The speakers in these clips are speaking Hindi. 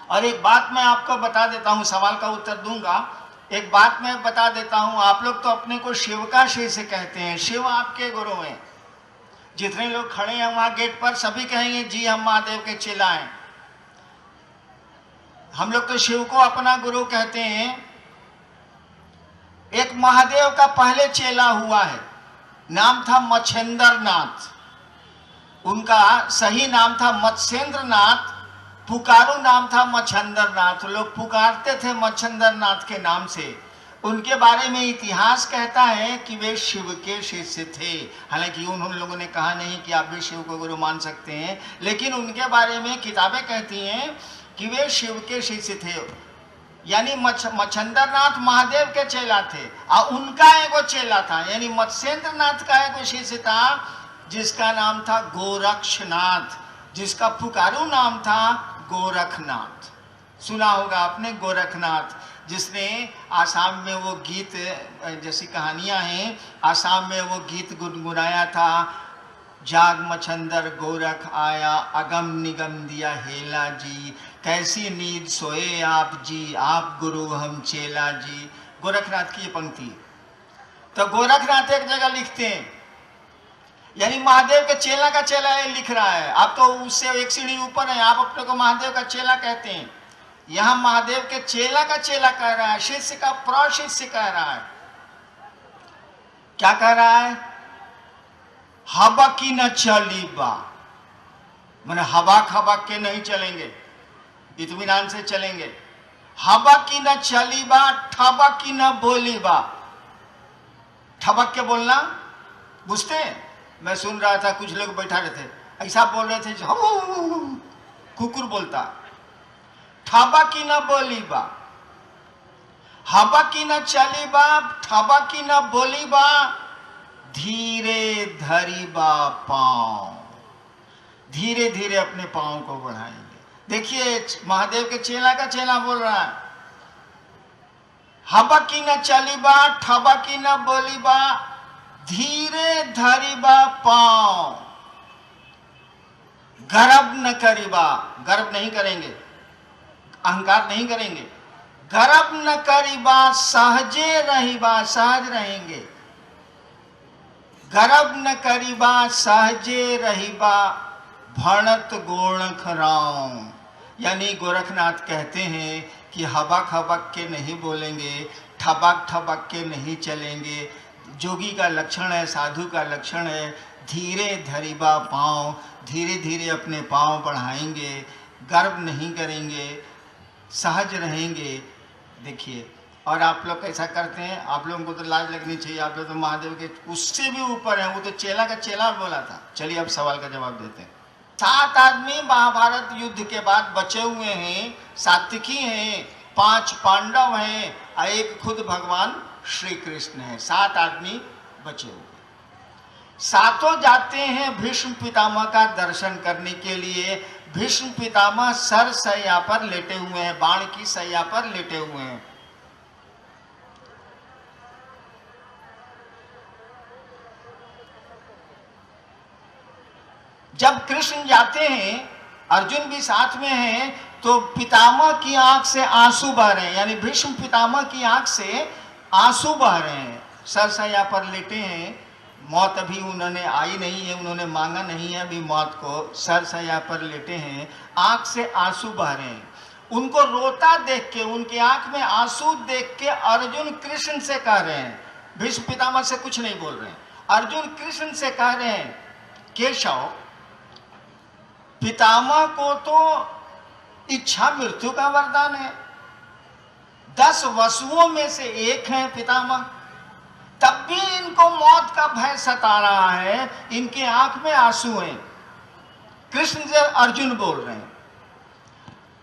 और एक बात मैं आपको बता देता हूँ, सवाल का उत्तर दूंगा। एक बात मैं बता देता हूँ, आप लोग तो अपने को शिव का शिष्य कहते हैं, शिव आपके गुरु हैं। जितने लोग खड़े हैं वहां गेट पर सभी कहेंगे जी हम महादेव के चेला हैं। हम लोग तो शिव को अपना गुरु कहते हैं। एक महादेव का पहले चेला हुआ है, नाम था मच्छेंद्र नाथ। उनका सही नाम था मत्स्येंद्र नाथ, पुकारू नाम था मच्छेंद्र नाथ। लोग पुकारते थे मच्छेंद्र नाथ के नाम से। उनके बारे में इतिहास कहता है कि वे शिव के शिष्य थे। हालांकि उन लोगों ने कहा नहीं कि आप भी शिव को गुरु मान सकते हैं, लेकिन उनके बारे में किताबें कहती हैं कि वे शिव के शिष्य थे। यानी मच्छेंद्र नाथ महादेव के चेला थे और उनका एगो चेला था, यानी मत्स्येंद्र नाथ का एगो शिष्य था जिसका नाम था गोरक्षनाथ, जिसका पुकारू नाम था गोरखनाथ। सुना होगा आपने गोरखनाथ, जिसने आसाम में वो गीत, जैसी कहानियां हैं, आसाम में वो गीत गुनगुनाया था, जाग मच्छंदर गोरख आया, अगम निगम दिया हेला जी, कैसी नींद सोए आप जी, आप गुरु हम चेला जी। गोरखनाथ की ये पंक्ति। तो गोरखनाथ एक जगह लिखते हैं, यानी महादेव के चेला का चेला ये लिख रहा है। आप तो उससे एक सीढ़ी ऊपर है, आप अपने को महादेव का चेला कहते हैं। यहां महादेव के चेला का चेला कह रहा है, शिष्य का प्रशिष्य कह रहा है। क्या कह रहा है? हवा की न चली बा, मैंने हवा खबक के नहीं चलेंगे, इत्मीनान से चलेंगे। हवा की न चली बा, ठबक की न बोली बा। ठबक के बोलना बुझते हैं? मैं सुन रहा था, कुछ लोग बैठा रहे थे, ऐसा बोल रहे थे कुकुर बोलता। ठबा की न बोली बा, हवा की न चली बा, ठबा की न बोली बा, धीरे धरी बा पांव, धीरे धीरे अपने पांव को बढ़ाएंगे। देखिए महादेव के चेला का चेला बोल रहा है, हवा की न चली बा, ठबा की न बोली बा, धीरे धरी बा पांव, गर्व न करीबा, गर्व नहीं करेंगे, अहंकार नहीं करेंगे, गर्व न करीबा, सहजे रहीबा, सहज रहेंगे, गर्व न करीबा, सहजे रहीबा, भणत गोरख राम। यानी गोरखनाथ कहते हैं कि हबक हबक के नहीं बोलेंगे, ठबक ठबक के नहीं चलेंगे। जोगी का लक्षण है, साधु का लक्षण है, धीरे धरीबा पांव, धीरे धीरे अपने पांव बढ़ाएंगे, गर्व नहीं करेंगे, सहज रहेंगे। देखिए, और आप लोग कैसा करते हैं? आप लोगों को तो लाज लगनी चाहिए, आप लोग तो महादेव के उससे भी ऊपर हैं, वो तो चेला का चेला बोला था। चलिए अब सवाल का जवाब देते हैं। 7 आदमी महाभारत युद्ध के बाद बचे हुए हैं, सात्विकी हैं, 5 पांडव हैं और एक खुद भगवान श्री कृष्ण है। 7 आदमी बचे हुए। सातों जाते हैं भीष्म पितामह का दर्शन करने के लिए। भीष्म पितामह सर सैया पर लेटे हुए हैं, बाण की सैया पर लेटे हुए हैं। जब कृष्ण जाते हैं, अर्जुन भी साथ में है, तो पितामह की आंख से आंसू बह रहे हैं, यानी भीष्म पितामह की आंख से आंसू बह रहे हैं। सर सैया पर लेटे हैं, मौत अभी उन्होंने आई नहीं है, उन्होंने मांगा नहीं है अभी मौत को, सर सैया पर लेटे हैं, आंख से आंसू बह रहे हैं। उनको रोता देख के, उनकी आंख में आंसू देख के अर्जुन कृष्ण से कह रहे हैं, भीष्म पितामह से कुछ नहीं बोल रहे हैं, अर्जुन कृष्ण से कह रहे हैं, केशव पितामह को तो इच्छा मृत्यु का वरदान है, 10 वसुओं में से एक है पितामह, तब भी इनको मौत का भय सता रहा है, इनके आंख में आंसू हैं। कृष्ण से अर्जुन बोल रहे हैं,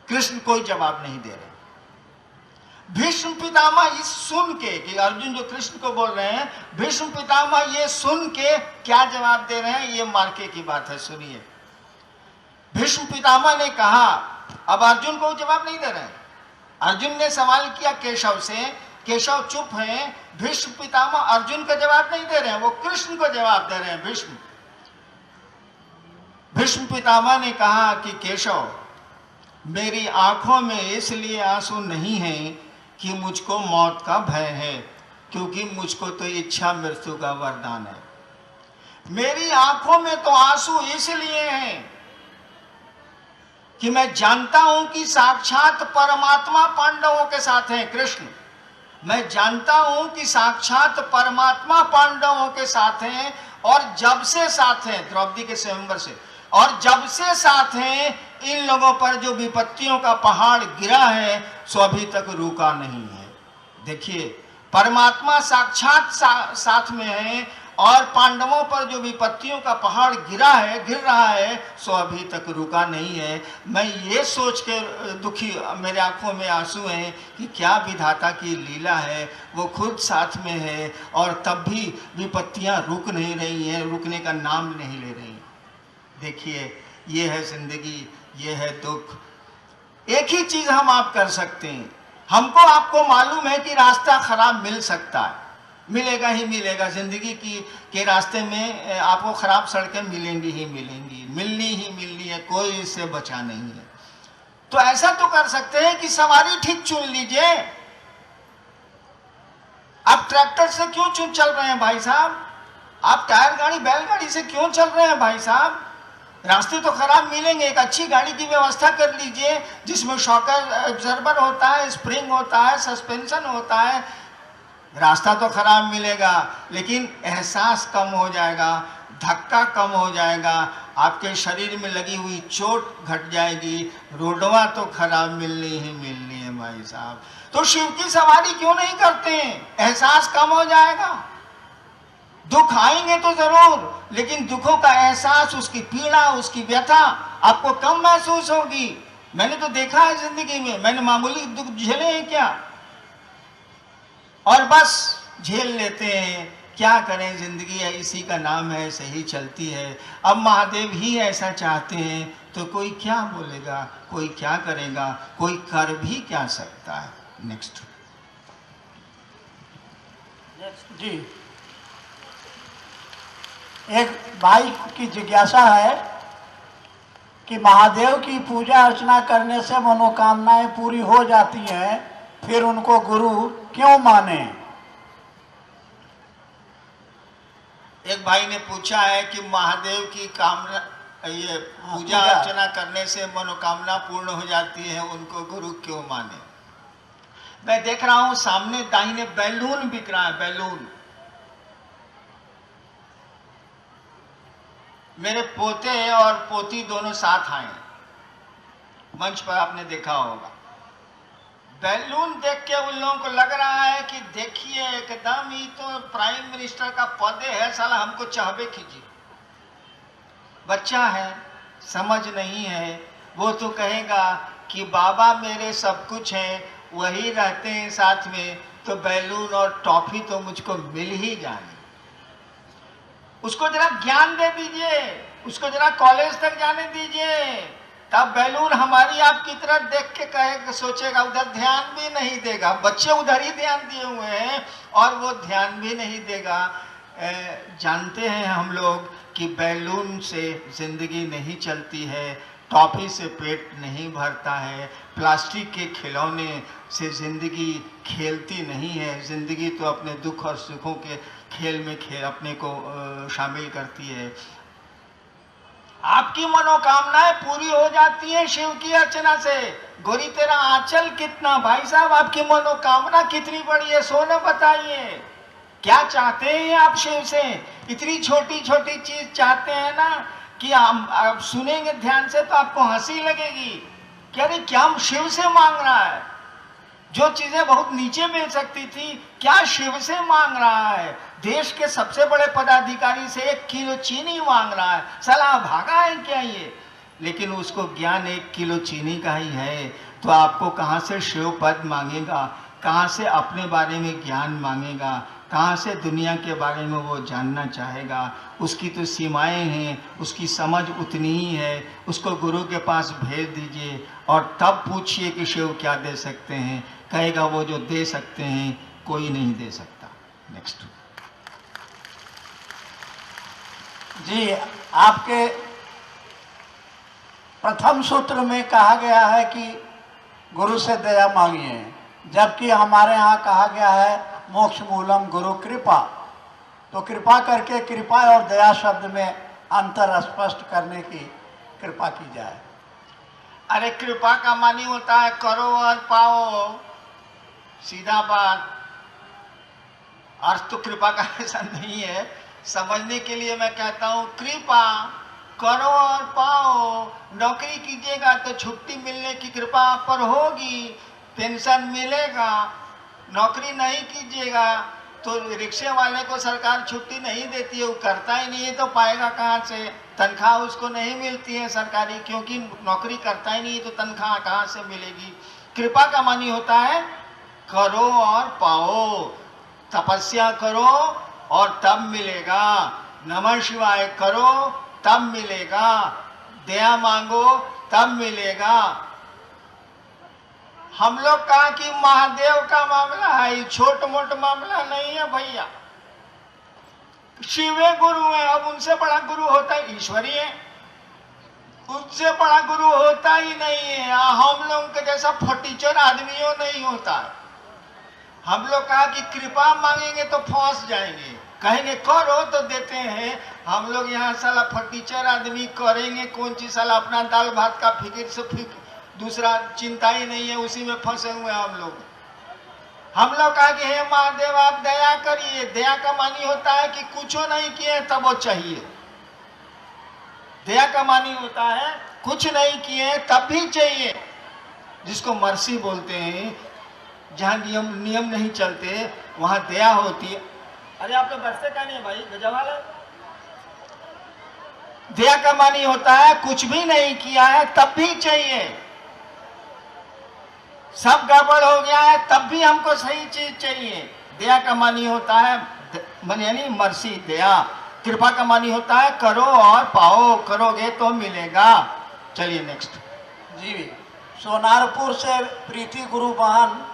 कृष्ण कोई जवाब नहीं दे रहे। भीष्म पितामह इस सुन के कि अर्जुन जो कृष्ण को बोल रहे हैं, भीष्म पितामह ये सुन के क्या जवाब दे रहे हैं, ये मार्के की बात है, सुनिए। भीष्म पितामह ने कहा, अब अर्जुन को जवाब नहीं दे रहे हैं। अर्जुन ने सवाल किया केशव से, केशव चुप हैं, भीष्म पितामह अर्जुन का जवाब नहीं दे रहे हैं, वो कृष्ण को जवाब दे रहे हैं। भीष्म पितामह ने कहा कि केशव, मेरी आंखों में इसलिए आंसू नहीं है कि मुझको मौत का भय है, क्योंकि मुझको तो इच्छा मृत्यु का वरदान है। मेरी आंखों में तो आंसू इसलिए हैं कि मैं जानता हूं कि साक्षात परमात्मा पांडवों के साथ हैं। कृष्ण, मैं जानता हूं कि साक्षात परमात्मा पांडवों के साथ हैं, और जब से साथ हैं, द्रौपदी के स्वयंवर से, और जब से साथ हैं, इन लोगों पर जो विपत्तियों का पहाड़ गिरा है सो अभी तक रुका नहीं है। देखिए, परमात्मा साक्षात साथ में है, और पांडवों पर जो विपत्तियों का पहाड़ गिर रहा है सो अभी तक रुका नहीं है। मैं ये सोच के दुखी, मेरे आंखों में आंसू हैं कि क्या विधाता की लीला है, वो खुद साथ में है और तब भी विपत्तियां रुक नहीं रही हैं, रुकने का नाम नहीं ले रही। देखिए, ये है जिंदगी, ये है दुख। एक ही चीज हम आप कर सकते हैं, हमको आपको मालूम है कि रास्ता खराब मिल सकता है, मिलेगा ही मिलेगा। जिंदगी के रास्ते में आपको खराब सड़कें मिलेंगी ही मिलेंगी, मिलनी ही मिलनी है, कोई इससे बचा नहीं है। तो ऐसा तो कर सकते हैं कि सवारी ठीक चुन लीजिए। आप ट्रैक्टर से क्यों चल रहे हैं भाई साहब? आप टायर गाड़ी बैलगाड़ी से क्यों चल रहे हैं भाई साहब? रास्ते तो खराब मिलेंगे, एक अच्छी गाड़ी की व्यवस्था कर लीजिए जिसमें शॉक एब्जॉर्बर होता है, स्प्रिंग होता है, सस्पेंशन होता है। रास्ता तो खराब मिलेगा लेकिन एहसास कम हो जाएगा, धक्का कम हो जाएगा, आपके शरीर में लगी हुई चोट घट जाएगी। रोडवा तो खराब मिलनी ही मिलनी है भाई साहब। तो शिव की सवारी क्यों नहीं करते हैं? एहसास कम हो जाएगा। दुख आएंगे तो जरूर, लेकिन दुखों का एहसास, उसकी पीड़ा, उसकी व्यथा आपको कम महसूस होगी। मैंने तो देखा है जिंदगी में, मैंने मामूली दुख झेले हैं क्या, और बस झेल लेते हैं। क्या करें, जिंदगी है, इसी का नाम है, सही चलती है। अब महादेव ही ऐसा चाहते हैं तो कोई क्या बोलेगा, कोई क्या करेगा, कोई कर भी क्या सकता है। नेक्स्ट जी, एक भाई की जिज्ञासा है कि महादेव की पूजा अर्चना करने से मनोकामनाएं पूरी हो जाती हैं, फिर उनको गुरु क्यों माने? एक भाई ने पूछा है कि महादेव की कामना, ये पूजा अर्चना करने से मनोकामना पूर्ण हो जाती है, उनको गुरु क्यों माने। मैं देख रहा हूं सामने दाहिने बैलून बिक रहा है, बैलून। मेरे पोते और पोती दोनों साथ आए, मंच पर आपने देखा होगा। बैलून देख के उन लोगों को लग रहा है कि देखिए एकदम ही तो प्राइम मिनिस्टर का पद है, साला हमको चाहबे कीजिए। बच्चा है, समझ नहीं है, वो तो कहेगा कि बाबा मेरे सब कुछ हैं, वही रहते हैं साथ में, तो बैलून और टॉफी तो मुझको मिल ही जाए। उसको जरा ज्ञान दे दीजिए, उसको जरा कॉलेज तक जाने दीजिए, तब बैलून हमारी आपकी तरफ देख के कहेगा, सोचेगा, उधर ध्यान भी नहीं देगा। बच्चे उधर ही ध्यान दिए हुए हैं और वो ध्यान भी नहीं देगा। जानते हैं हम लोग कि बैलून से जिंदगी नहीं चलती है, टॉफी से पेट नहीं भरता है, प्लास्टिक के खिलौने से जिंदगी खेलती नहीं है। जिंदगी तो अपने दुख और सुखों के खेल में अपने को शामिल करती है। आपकी मनोकामनाएं पूरी हो जाती हैं शिव की अर्चना से। गोरी तेरा आंचल कितना, भाई साहब आपकी मनोकामना कितनी बड़ी है, सोने बताइए। क्या चाहते हैं आप शिव से? इतनी छोटी छोटी चीज चाहते हैं ना कि आप सुनेंगे ध्यान से तो आपको हंसी लगेगी कि अरे क्या शिव से मांग रहा है। जो चीजें बहुत नीचे मिल सकती थी, क्या शिव से मांग रहा है। देश के सबसे बड़े पदाधिकारी से 1 किलो चीनी मांग रहा है, साला भागा है क्या ये। लेकिन उसको ज्ञान 1 किलो चीनी का ही है, तो आपको कहाँ से शिव पद मांगेगा, कहाँ से अपने बारे में ज्ञान मांगेगा, कहाँ से दुनिया के बारे में वो जानना चाहेगा। उसकी तो सीमाएं हैं, उसकी समझ उतनी ही है। उसको गुरु के पास भेज दीजिए और तब पूछिए कि शिव क्या दे सकते हैं। कहेगा वो जो दे सकते हैं कोई नहीं दे सकता। नेक्स्ट जी, आपके प्रथम सूत्र में कहा गया है कि गुरु से दया मांगिए, जबकि हमारे यहाँ कहा गया है मोक्ष मूलम गुरु कृपा। तो कृपा करके कृपा और दया शब्द में अंतर स्पष्ट करने की कृपा की जाए। अरे कृपा का मानी होता है करो और पाओ, सीधा बात। अर्थ तो कृपा का ऐसा नहीं है, समझने के लिए मैं कहता हूँ कृपा करो और पाओ। नौकरी कीजिएगा तो छुट्टी मिलने की कृपा आप पर होगी, पेंशन मिलेगा। नौकरी नहीं कीजिएगा तो रिक्शे वाले को सरकार छुट्टी नहीं देती है, वो करता ही नहीं है तो पाएगा कहाँ से? तनख्वाह उसको नहीं मिलती है सरकारी, क्योंकि नौकरी करता ही नहीं है तो तनख्वाह कहाँ से मिलेगी? कृपा का मानी होता है करो और पाओ। तपस्या करो और तब मिलेगा, नमः शिवाय करो तब मिलेगा, दया मांगो तब मिलेगा। हम लोग कहा कि महादेव का मामला है, छोट मोट मामला नहीं है भैया। शिवे गुरु है, अब उनसे बड़ा गुरु होता है ईश्वरीय है, उससे बड़ा गुरु होता ही नहीं है। हम लोग के जैसा फटीचर आदमियों नहीं होता है। हम लोग कहा कि कृपा मांगेंगे तो फंस जाएंगे, कहेंगे करो तो देते हैं। हम लोग यहाँ साला फटीचर आदमी करेंगे कौन चीज? साला अपना दाल भात का फिक्र से दूसरा चिंता ही नहीं है, उसी में फंसे हुए हम लोग। हम लोग कहा कि हे महादेव आप दया करिए। दया का मानी होता है कि कुछ नहीं किए तब वो चाहिए। दया का मानी होता है कुछ नहीं किए तब भी चाहिए, जिसको मर्सी बोलते हैं। जहाँ नियम नहीं चलते वहां दया होती है। अरे आप तो बरसे का नहीं है भाई, गजवाल है। दया का मानी होता है कुछ भी नहीं किया है तब भी चाहिए, सब गड़बड़ हो गया है तब भी हमको सही चीज चाहिए। दया का मानी होता है यानी मर्सी, दया। कृपा का मानी होता है करो और पाओ, करोगे तो मिलेगा। चलिए नेक्स्ट। जी, सोनारपुर से प्रीति गुरु बहन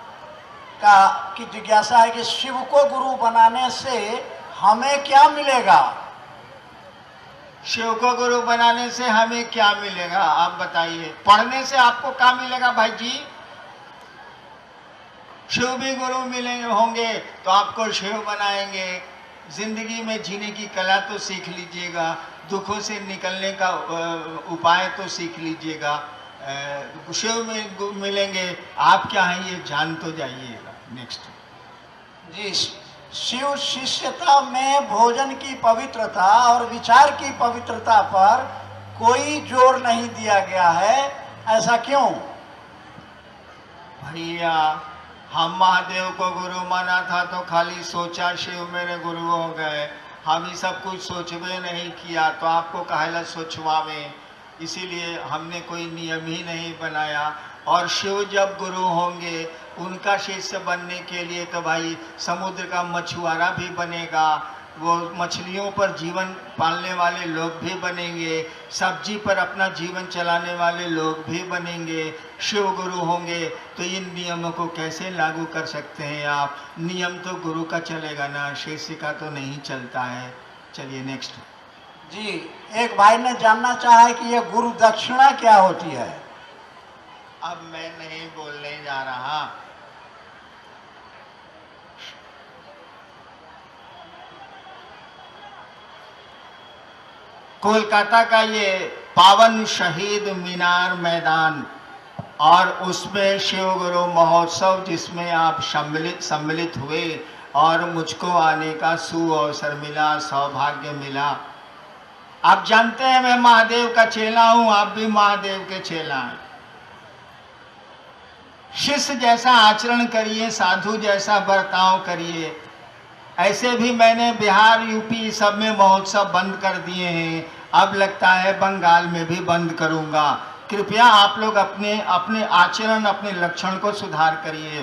का की जिज्ञासा है कि शिव को गुरु बनाने से हमें क्या मिलेगा? शिव को गुरु बनाने से हमें क्या मिलेगा आप बताइए। पढ़ने से आपको क्या मिलेगा भाई जी? शिव भी गुरु मिलेंगे होंगे तो आपको शिव बनाएंगे। जिंदगी में जीने की कला तो सीख लीजिएगा, दुखों से निकलने का उपाय तो सीख लीजिएगा। शिव में मिलेंगे, आप क्या हैं ये जान तो जाइएगा। नेक्स्ट। जी, शिव शिष्यता में भोजन की पवित्रता और विचार की पवित्रता पर कोई जोर नहीं दिया गया है, ऐसा क्यों? भैया हम महादेव को गुरु माना था तो खाली सोचा शिव मेरे गुरु हो गए, हम ही सब कुछ सोचवे नहीं किया तो आपको कहला सोचवावे। इसीलिए हमने कोई नियम ही नहीं बनाया। और शिव जब गुरु होंगे उनका शिष्य बनने के लिए तो भाई समुद्र का मछुआरा भी बनेगा, वो मछलियों पर जीवन पालने वाले लोग भी बनेंगे, सब्जी पर अपना जीवन चलाने वाले लोग भी बनेंगे। शिव गुरु होंगे तो इन नियमों को कैसे लागू कर सकते हैं आप? नियम तो गुरु का चलेगा ना, शिष्य का तो नहीं चलता है। चलिए नेक्स्ट। जी, एक भाई ने जानना चाहा है कि यह गुरु दक्षिणा क्या होती है? अब मैं नहीं बोलने जा रहा। कोलकाता का ये पावन शहीद मीनार मैदान और उसमें शिव गुरु महोत्सव जिसमें आप सम्मिलित हुए और मुझको आने का सुअवसर मिला, सौभाग्य मिला। आप जानते हैं मैं महादेव का चेला हूं, आप भी महादेव के चेला हैं। शिष्य जैसा आचरण करिए, साधु जैसा बर्ताव करिए। ऐसे भी मैंने बिहार यूपी सब में महोत्सव बंद कर दिए हैं, अब लगता है बंगाल में भी बंद करूंगा। कृपया आप लोग अपने अपने आचरण, अपने लक्षण को सुधार करिए।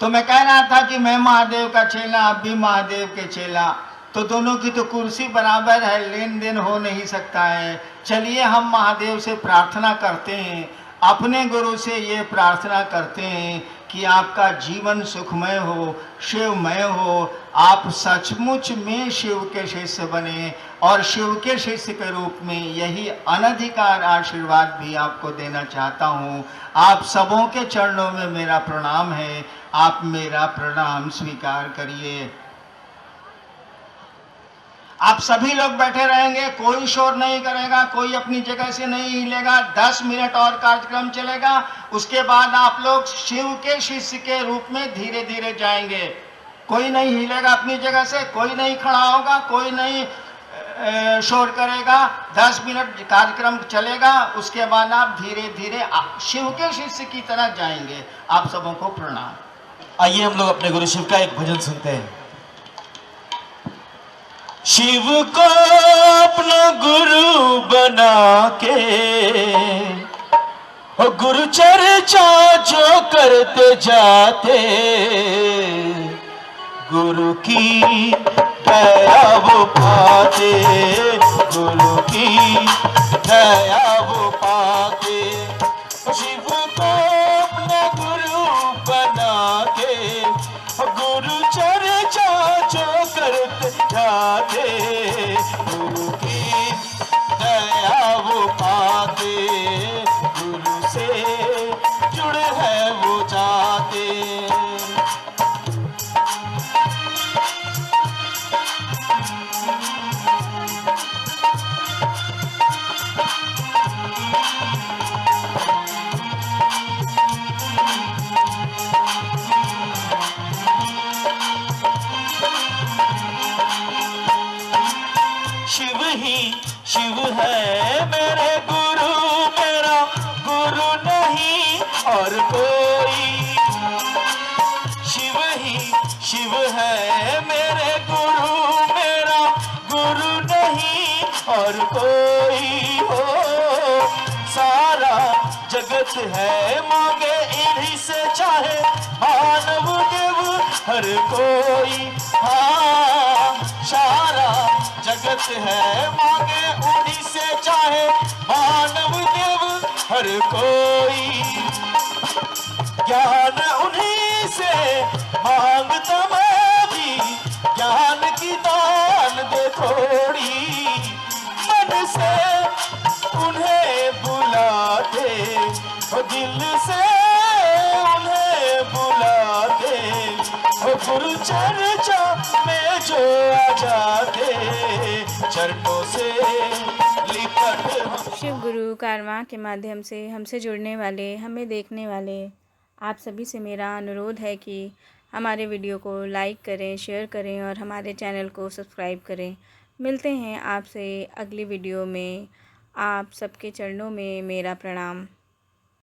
तो मैं कह रहा था कि मैं महादेव का चेला, आप भी महादेव के चेला, तो दोनों की तो कुर्सी बराबर है, लेन देन हो नहीं सकता है। चलिए हम महादेव से प्रार्थना करते हैं, अपने गुरु से ये प्रार्थना करते हैं कि आपका जीवन सुखमय हो, शिवमय हो, आप सचमुच में शिव के शिष्य बने और शिव के शिष्य के रूप में यही अनधिकार आशीर्वाद भी आपको देना चाहता हूँ। आप सबों के चरणों में मेरा प्रणाम है, आप मेरा प्रणाम स्वीकार करिए। आप सभी लोग बैठे रहेंगे, कोई शोर नहीं करेगा, कोई अपनी जगह से नहीं हिलेगा। 10 मिनट और कार्यक्रम चलेगा, उसके बाद आप लोग शिव के शिष्य के रूप में धीरे धीरे जाएंगे। कोई नहीं हिलेगा अपनी जगह से, कोई नहीं खड़ा होगा, कोई नहीं शोर करेगा। 10 मिनट कार्यक्रम चलेगा, उसके बाद आप धीरे धीरे शिव के शिष्य की तरह जाएंगे। आप सबों को प्रणाम। आइए हम लोग अपने गुरु शिव का एक भजन सुनते हैं। शिव को अपना गुरु बना के गुरु चर्चा जो करते जाते, गुरु की दया वो पाते, गुरु की दया वो पाते। शिव को अपना गुरु बना के गुरु चर्चा जो करते जाते, गुरु की दया वो पाते, गुरु से जुड़े हैं वो जाते। शिव ही शिव है मेरे गुरु, मेरा गुरु नहीं और कोई। शिव ही शिव है मेरे गुरु, मेरा गुरु नहीं और कोई हो। सारा जगत है मांगे इन्हीं से, चाहे मानव देव हर कोई। हाँ, सारा जगत है मांगे उन्हीं से, चाहे मानव देव हर कोई। ज्ञान उन्हीं से मांगता मैं भी, ज्ञान की दान दे थोड़ी। मन से उन्हें बुलाते, दिल से उन्हें बुलाते, गुरु चर्चा में जो आ जाते, चरणों से लिपट। शिव गुरु कारवां के माध्यम से हमसे जुड़ने वाले, हमें देखने वाले आप सभी से मेरा अनुरोध है कि हमारे वीडियो को लाइक करें, शेयर करें और हमारे चैनल को सब्सक्राइब करें। मिलते हैं आपसे अगली वीडियो में। आप सबके चरणों में मेरा प्रणाम।